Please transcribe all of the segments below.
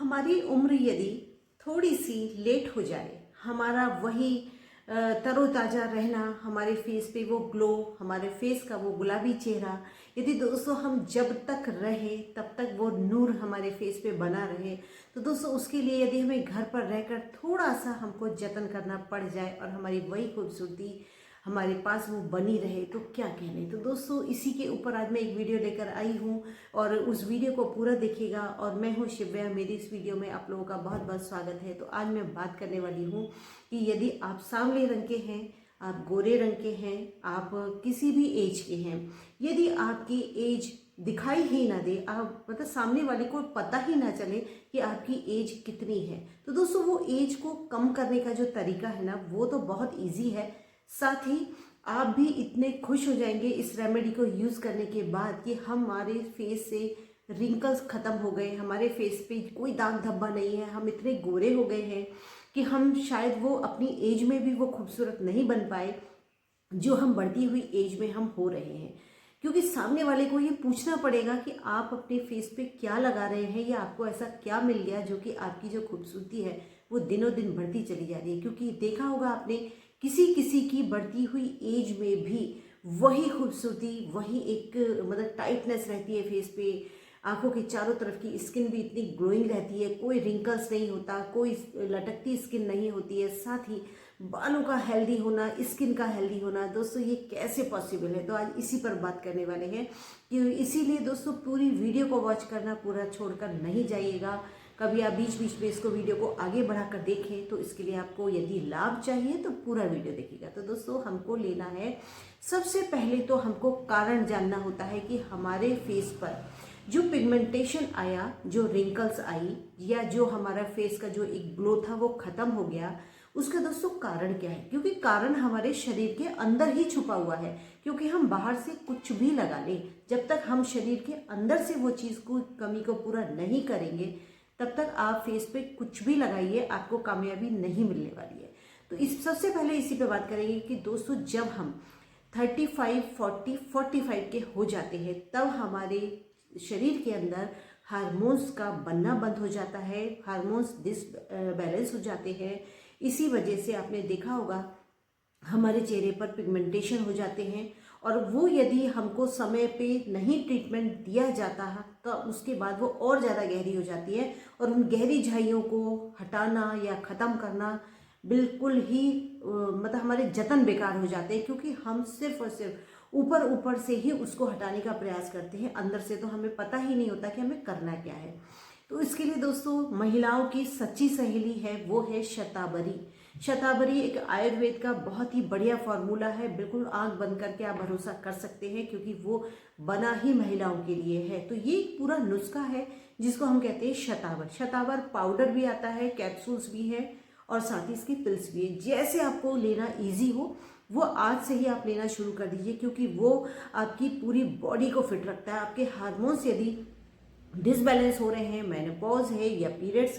हमारी उम्र यदि थोड़ी सी लेट हो जाए, हमारा वही तरोताज़ा रहना, हमारे फेस पे वो ग्लो, हमारे फेस का वो गुलाबी चेहरा, यदि दोस्तों हम जब तक रहे तब तक वो नूर हमारे फेस पे बना रहे, तो दोस्तों उसके लिए यदि हमें घर पर रहकर थोड़ा सा हमको जतन करना पड़ जाए और हमारी वही खूबसूरती हमारे पास वो बनी रहे तो क्या कहने। तो दोस्तों इसी के ऊपर आज मैं एक वीडियो लेकर आई हूँ और उस वीडियो को पूरा देखिएगा। और मैं हूँ शिव्या, मेरी इस वीडियो में आप लोगों का बहुत बहुत स्वागत है। तो आज मैं बात करने वाली हूँ कि यदि आप सांवले रंग के हैं, आप गोरे रंग के हैं, आप किसी भी एज के हैं, यदि आपकी एज दिखाई ही ना दे, आप मतलब सामने वाले को पता ही ना चले कि आपकी एज कितनी है, तो दोस्तों वो एज को कम करने का जो तरीका है ना वो तो बहुत इजी है। साथ ही आप भी इतने खुश हो जाएंगे इस रेमेडी को यूज़ करने के बाद कि हमारे फेस से रिंकल्स ख़त्म हो गए, हमारे फेस पे कोई दाग धब्बा नहीं है, हम इतने गोरे हो गए हैं कि हम शायद वो अपनी एज में भी वो खूबसूरत नहीं बन पाए जो हम बढ़ती हुई एज में हम हो रहे हैं। क्योंकि सामने वाले को ये पूछना पड़ेगा कि आप अपने फेस पे क्या लगा रहे हैं या आपको ऐसा क्या मिल गया जो कि आपकी जो खूबसूरती है वो दिनों दिन बढ़ती चली जा रही है। क्योंकि देखा होगा आपने किसी किसी की बढ़ती हुई एज में भी वही खूबसूरती, वही एक मतलब टाइटनेस रहती है फेस पे, आंखों के चारों तरफ की स्किन भी इतनी ग्लोइंग रहती है, कोई रिंकल्स नहीं होता, कोई लटकती स्किन नहीं होती है, साथ ही बालों का हेल्दी होना, स्किन का हेल्दी होना। दोस्तों ये कैसे पॉसिबल है, तो आज इसी पर बात करने वाले हैं। कि इसीलिए दोस्तों पूरी वीडियो को वॉच करना, पूरा छोड़कर नहीं जाइएगा। कभी आप बीच बीच में इसको वीडियो को आगे बढ़ाकर देखें, तो इसके लिए आपको यदि लाभ चाहिए तो पूरा वीडियो देखिएगा। तो दोस्तों हमको लेना है, सबसे पहले तो हमको कारण जानना होता है कि हमारे फेस पर जो पिगमेंटेशन आया, जो रिंकल्स आई, या जो हमारा फेस का जो एक ग्लो था वो खत्म हो गया, उसका दोस्तों कारण क्या है। क्योंकि कारण हमारे शरीर के अंदर ही छुपा हुआ है। क्योंकि हम बाहर से कुछ भी लगा लें, जब तक हम शरीर के अंदर से वो चीज़ को कमी को पूरा नहीं करेंगे तब तक आप फेस पे कुछ भी लगाइए, आपको कामयाबी नहीं मिलने वाली है। तो इस सबसे पहले इसी पे बात करेंगे कि दोस्तों जब हम 35, 40, 45 के हो जाते हैं तब हमारे शरीर के अंदर हार्मोन्स का बनना बंद हो जाता है, हार्मोन्स डिसबैलेंस हो जाते हैं। इसी वजह से आपने देखा होगा हमारे चेहरे पर पिगमेंटेशन हो जाते हैं, और वो यदि हमको समय पे नहीं ट्रीटमेंट दिया जाता है तो उसके बाद वो और ज़्यादा गहरी हो जाती है, और उन गहरी झाइयों को हटाना या ख़त्म करना बिल्कुल ही मतलब हमारे जतन बेकार हो जाते हैं। क्योंकि हम सिर्फ और सिर्फ ऊपर ऊपर से ही उसको हटाने का प्रयास करते हैं, अंदर से तो हमें पता ही नहीं होता कि हमें करना क्या है। तो इसके लिए दोस्तों महिलाओं की सच्ची सहेली है, वो है शतावरी। शतावरी एक आयुर्वेद का बहुत ही बढ़िया फॉर्मूला है, बिल्कुल आंख बंद करके आप भरोसा कर सकते हैं क्योंकि वो बना ही महिलाओं के लिए है। तो ये पूरा नुस्खा है जिसको हम कहते हैं शतावर। शतावर पाउडर भी आता है, कैप्सूल्स भी है, और साथ ही इसकी पिल्स भी है। जैसे आपको लेना ईजी हो वो आज से ही आप लेना शुरू कर दीजिए, क्योंकि वो आपकी पूरी बॉडी को फिट रखता है। आपके हार्मोन्स यदि डिसबैलेंस हो रहे हैं, मेनोपॉज है या पीरियड्स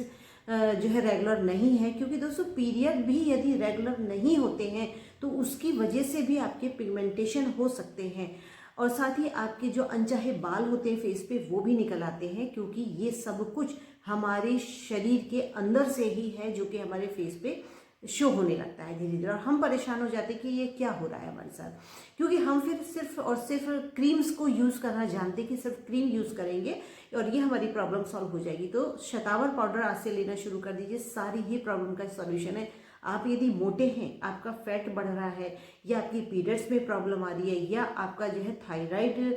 जो है रेगुलर नहीं है, क्योंकि दोस्तों पीरियड भी यदि रेगुलर नहीं होते हैं तो उसकी वजह से भी आपके पिगमेंटेशन हो सकते हैं, और साथ ही आपके जो अनचाहे बाल होते हैं फेस पे वो भी निकल आते हैं। क्योंकि ये सब कुछ हमारे शरीर के अंदर से ही है जो कि हमारे फेस पे शो होने लगता है धीरे धीरे, और हम परेशान हो जाते हैं कि ये क्या हो रहा है हमारे साथ। क्योंकि हम फिर सिर्फ और सिर्फ क्रीम्स को यूज़ करना जानते हैं कि सिर्फ क्रीम यूज़ करेंगे और ये हमारी प्रॉब्लम सॉल्व हो जाएगी। तो शतावर पाउडर आज से लेना शुरू कर दीजिए, सारी ही प्रॉब्लम का सॉल्यूशन है। आप यदि मोटे हैं, आपका फैट बढ़ रहा है, या आपकी पीरियड्स में प्रॉब्लम आ रही है, या आपका जो है थायराइड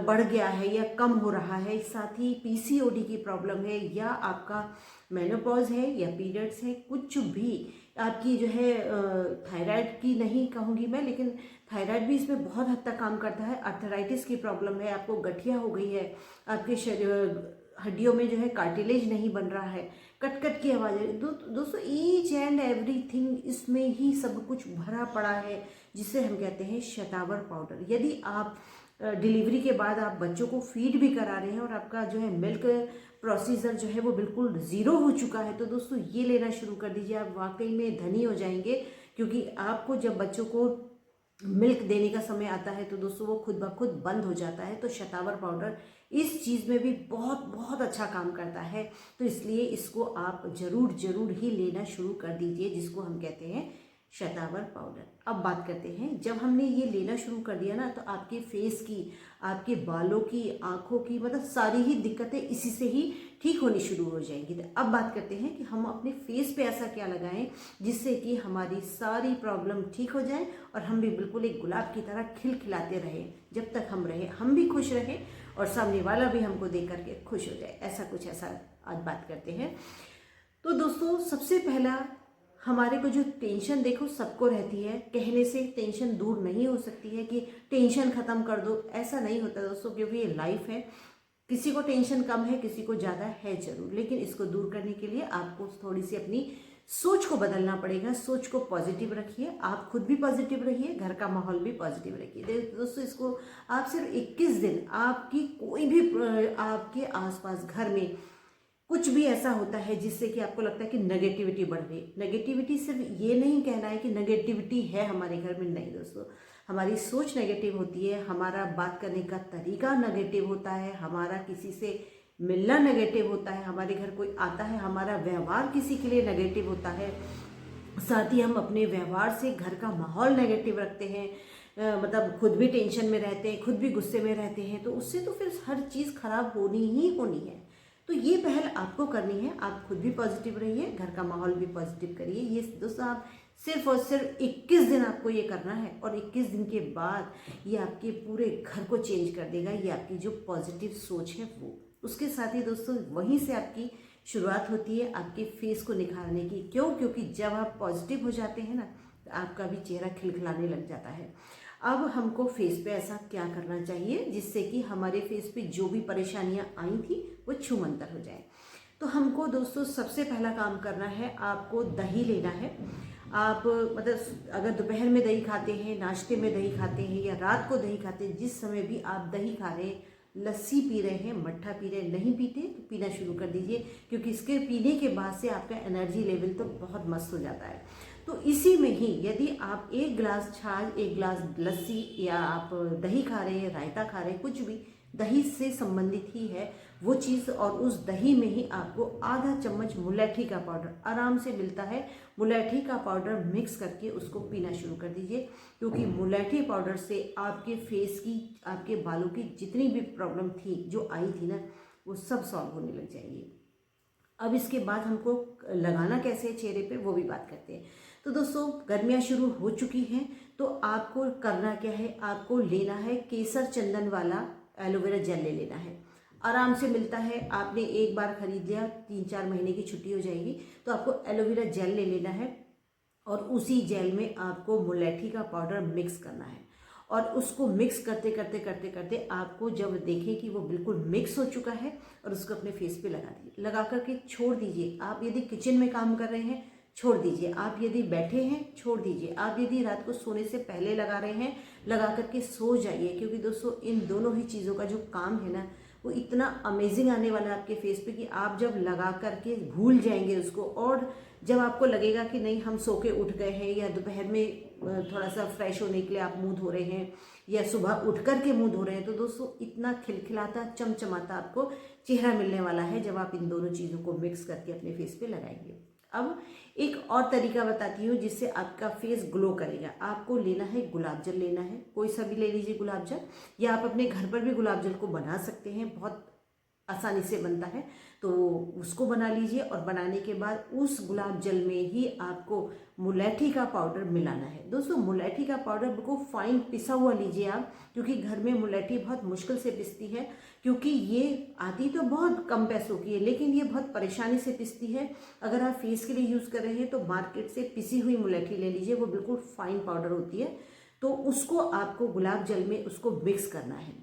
बढ़ गया है या कम हो रहा है, साथ ही पीसीओडी की प्रॉब्लम है, या आपका मेनोपॉज है या पीरियड्स है, कुछ भी आपकी जो है थायराइड की नहीं कहूँगी मैं, लेकिन थायराइड भी इसमें बहुत हद तक काम करता है। अर्थराइटिस की प्रॉब्लम है, आपको गठिया हो गई है, आपके शरीर हड्डियों में जो है कार्टिलेज नहीं बन रहा है, कट कट की आवाज़ है। दोस्तों ईच एंड एवरीथिंग इसमें ही सब कुछ भरा पड़ा है, जिसे हम कहते हैं शतावर पाउडर। यदि आप डिलीवरी के बाद आप बच्चों को फीड भी करा रहे हैं और आपका जो है मिल्क प्रोसीजर जो है वो बिल्कुल ज़ीरो हो चुका है, तो दोस्तों ये लेना शुरू कर दीजिए, आप वाकई में धनी हो जाएंगे। क्योंकि आपको जब बच्चों को मिल्क देने का समय आता है तो दोस्तों वो खुद ब खुद बंद हो जाता है। तो शतावर पाउडर इस चीज़ में भी बहुत बहुत अच्छा काम करता है। तो इसलिए इसको आप ज़रूर ही लेना शुरू कर दीजिए, जिसको हम कहते हैं शतावर पाउडर। अब बात करते हैं, जब हमने ये लेना शुरू कर दिया ना, तो आपके फेस की, आपके बालों की, आँखों की, मतलब सारी ही दिक्कतें इसी से ही ठीक होनी शुरू हो जाएंगी। तो अब बात करते हैं कि हम अपने फेस पे ऐसा क्या लगाएं जिससे कि हमारी सारी प्रॉब्लम ठीक हो जाए और हम भी बिल्कुल एक गुलाब की तरह खिलखिलाते रहें। जब तक हम रहें, हम भी खुश रहें और सामने वाला भी हमको देख करके खुश हो जाए। ऐसा आज बात करते हैं। तो दोस्तों, सबसे पहला, हमारे को जो टेंशन देखो सबको रहती है, कहने से टेंशन दूर नहीं हो सकती है कि टेंशन खत्म कर दो, ऐसा नहीं होता दोस्तों, क्योंकि ये लाइफ है। किसी को टेंशन कम है, किसी को ज़्यादा है जरूर, लेकिन इसको दूर करने के लिए आपको थोड़ी सी अपनी सोच को बदलना पड़ेगा। सोच को पॉजिटिव रखिए, आप खुद भी पॉजिटिव रहिए, घर का माहौल भी पॉजिटिव रखिए। दोस्तों, इसको आप सिर्फ 21 दिन, आपकी कोई भी आपके आसपास घर में कुछ भी ऐसा होता है जिससे कि आपको लगता है कि नेगेटिविटी बढ़ रही है, नेगेटिविटी सिर्फ ये नहीं कहना है कि नेगेटिविटी है हमारे घर में, नहीं दोस्तों। हमारी सोच नेगेटिव होती है, हमारा बात करने का तरीका नेगेटिव होता है, हमारा किसी से मिलना नेगेटिव होता है, हमारे घर कोई आता है, हमारा व्यवहार किसी के लिए नेगेटिव होता है, साथ ही हम अपने व्यवहार से घर का माहौल नेगेटिव रखते हैं, मतलब खुद भी टेंशन में रहते हैं, खुद भी गुस्से में रहते हैं, तो उससे तो फिर हर चीज़ खराब होनी ही होनी है। तो ये पहल आपको करनी है, आप खुद भी पॉजिटिव रहिए, घर का माहौल भी पॉजिटिव करिए। ये दोस्तों, आप सिर्फ और सिर्फ 21 दिन आपको ये करना है और 21 दिन के बाद ये आपके पूरे घर को चेंज कर देगा। ये आपकी जो पॉजिटिव सोच है वो, उसके साथ ही दोस्तों वहीं से आपकी शुरुआत होती है आपके फेस को निखारने की। क्यों? क्योंकि जब आप पॉजिटिव हो जाते हैं ना, तो आपका भी चेहरा खिलखिलाने लग जाता है। अब हमको फेस पे ऐसा क्या करना चाहिए जिससे कि हमारे फेस पे जो भी परेशानियां आई थी वो छूमंतर हो जाए। तो हमको दोस्तों सबसे पहला काम करना है, आपको दही लेना है। आप मतलब अगर दोपहर में दही खाते हैं, नाश्ते में दही खाते हैं या रात को दही खाते हैं, जिस समय भी आप दही खा रहे हैं, लस्सी पी रहे हैं, मट्ठा पी रहे हैं, नहीं पीते तो पीना शुरू कर दीजिए, क्योंकि इसके पीने के बाद से आपका एनर्जी लेवल तो बहुत मस्त हो जाता है। तो इसी में ही यदि आप 1 गिलास छाछ, 1 गिलास लस्सी या आप दही खा रहे हैं, रायता खा रहे हैं, कुछ भी दही से संबंधित ही है वो चीज़, और उस दही में ही आपको आधा चम्मच मुलैठी का पाउडर आराम से मिलता है, मुलैठी का पाउडर मिक्स करके उसको पीना शुरू कर दीजिए। क्योंकि मुलैठी पाउडर से आपके फेस की, आपके बालों की जितनी भी प्रॉब्लम थी, जो आई थी ना, वो सब सॉल्व होने लग जाएंगी। अब इसके बाद हमको लगाना कैसे है चेहरे पे, वो भी बात करते हैं। तो दोस्तों, गर्मियाँ शुरू हो चुकी हैं, तो आपको करना क्या है, आपको लेना है केसर चंदन वाला एलोवेरा जेल ले लेना है। आराम से मिलता है, आपने एक बार खरीद लिया, 3-4 महीने की छुट्टी हो जाएगी। तो आपको एलोवेरा जेल ले लेना है और उसी जेल में आपको मुलैठी का पाउडर मिक्स करना है, और उसको मिक्स करते करते करते करते आपको जब देखें कि वो बिल्कुल मिक्स हो चुका है, और उसको अपने फेस पे लगा दीजिए। लगा करके छोड़ दीजिए। आप यदि किचन में काम कर रहे हैं, छोड़ दीजिए। आप यदि बैठे हैं, छोड़ दीजिए। आप यदि रात को सोने से पहले लगा रहे हैं, लगा करके सो जाइए। क्योंकि दोस्तों, इन दोनों ही चीज़ों का जो काम है ना, वो इतना अमेजिंग आने वाला है आपके फेस पे कि आप जब लगा करके भूल जाएंगे उसको, और जब आपको लगेगा कि नहीं, हम सो के उठ गए हैं, या दोपहर में थोड़ा सा फ्रेश होने के लिए आप मुंह धो रहे हैं, या सुबह उठ कर के मुंह धो रहे हैं, तो दोस्तों इतना खिलखिलाता, चमचमाता आपको चेहरा मिलने वाला है जब आप इन दोनों चीज़ों को मिक्स करके अपने फेस पे लगाएंगे। अब एक और तरीका बताती हूँ जिससे आपका फेस ग्लो करेगा। आपको लेना है गुलाब जल, लेना है, कोई सा भी ले लीजिए गुलाब जल, या आप अपने घर पर भी गुलाब जल को बना सकते हैं, बहुत आसानी से बनता है, तो उसको बना लीजिए। और बनाने के बाद उस गुलाब जल में ही आपको मुलैठी का पाउडर मिलाना है। दोस्तों, मुलैठी का पाउडर बिल्कुल फाइन पिसा हुआ लीजिए आप, क्योंकि घर में मुलैठी बहुत मुश्किल से पिसती है, क्योंकि ये आती तो बहुत कम पैसों की है, लेकिन ये बहुत परेशानी से पिसती है। अगर आप फेस के लिए यूज़ कर रहे हैं तो मार्केट से पिसी हुई मुलैठी ले लीजिए, वो बिल्कुल फाइन पाउडर होती है। तो उसको आपको गुलाब जल में उसको मिक्स करना है।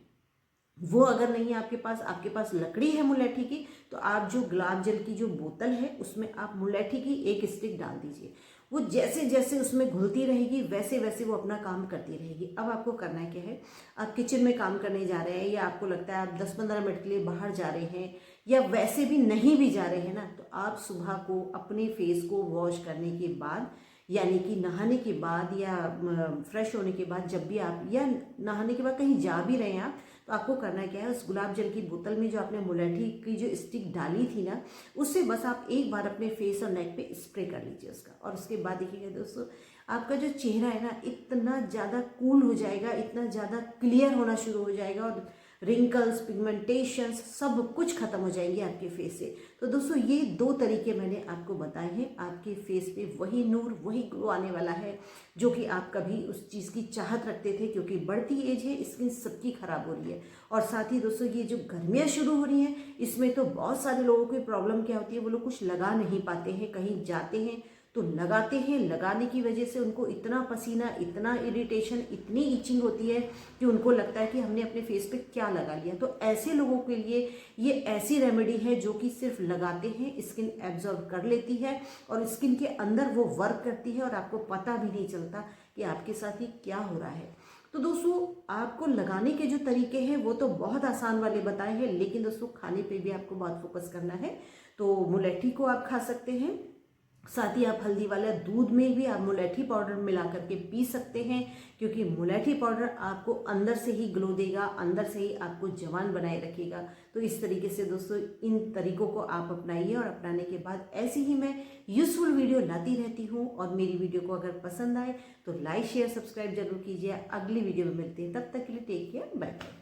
वो अगर नहीं है आपके पास लकड़ी है मुलैठी की, तो आप जो गुलाब जल की जो बोतल है उसमें आप मुलैठी की 1 स्टिक डाल दीजिए। वो जैसे जैसे उसमें घुलती रहेगी, वैसे वैसे वो अपना काम करती रहेगी। अब आपको करना क्या है, आप किचन में काम करने जा रहे हैं, या आपको लगता है आप 10-15 मिनट के लिए बाहर जा रहे हैं, या वैसे भी नहीं भी जा रहे हैं ना, तो आप सुबह को अपने फेस को वॉश करने के बाद, यानी कि नहाने के बाद या फ्रेश होने के बाद, जब भी आप, या नहाने के बाद कहीं जा भी रहे हैं आप, तो आपको करना क्या है, उस गुलाब जल की बोतल में जो आपने मुलेठी की जो स्टिक डाली थी ना, उससे बस आप एक बार अपने फेस और नेक पे स्प्रे कर लीजिए उसका। और उसके बाद देखिएगा दोस्तों, आपका जो चेहरा है ना इतना ज़्यादा कूल हो जाएगा, इतना ज़्यादा क्लियर होना शुरू हो जाएगा, और रिंकल्स, पिगमेंटेशंस सब कुछ खत्म हो जाएंगे आपके फेस से। तो दोस्तों ये 2 तरीके मैंने आपको बताए हैं, आपके फेस पे वही नूर, वही ग्लो आने वाला है जो कि आप कभी उस चीज़ की चाहत रखते थे, क्योंकि बढ़ती एज है, स्किन सबकी खराब हो रही है। और साथ ही दोस्तों ये जो गर्मियाँ शुरू हो रही हैं, इसमें तो बहुत सारे लोगों की प्रॉब्लम क्या होती है, वो लोग कुछ लगा नहीं पाते हैं, कहीं जाते हैं तो लगाते हैं, लगाने की वजह से उनको इतना पसीना, इतना इरिटेशन, इतनी इचिंग होती है कि उनको लगता है कि हमने अपने फेस पे क्या लगा लिया। तो ऐसे लोगों के लिए ये ऐसी रेमेडी है जो कि सिर्फ लगाते हैं, स्किन एब्जॉर्ब कर लेती है और स्किन के अंदर वो वर्क करती है और आपको पता भी नहीं चलता कि आपके साथ ये क्या हो रहा है। तो दोस्तों आपको लगाने के जो तरीके हैं वो तो बहुत आसान वाले बताए हैं, लेकिन दोस्तों खाने पे भी आपको बहुत फोकस करना है। तो मुलेठी को आप खा सकते हैं, साथ ही आप हल्दी वाला दूध में भी आप मुलेठी पाउडर मिला करके पी सकते हैं, क्योंकि मुलेठी पाउडर आपको अंदर से ही ग्लो देगा, अंदर से ही आपको जवान बनाए रखेगा। तो इस तरीके से दोस्तों इन तरीकों को आप अपनाइए, और अपनाने के बाद ऐसी ही मैं यूजफुल वीडियो लाती रहती हूँ। और मेरी वीडियो को अगर पसंद आए तो लाइक, शेयर, सब्सक्राइब जरूर कीजिए। अगली वीडियो में मिलते हैं, तब तक के लिए टेक केयर, बाय बाय।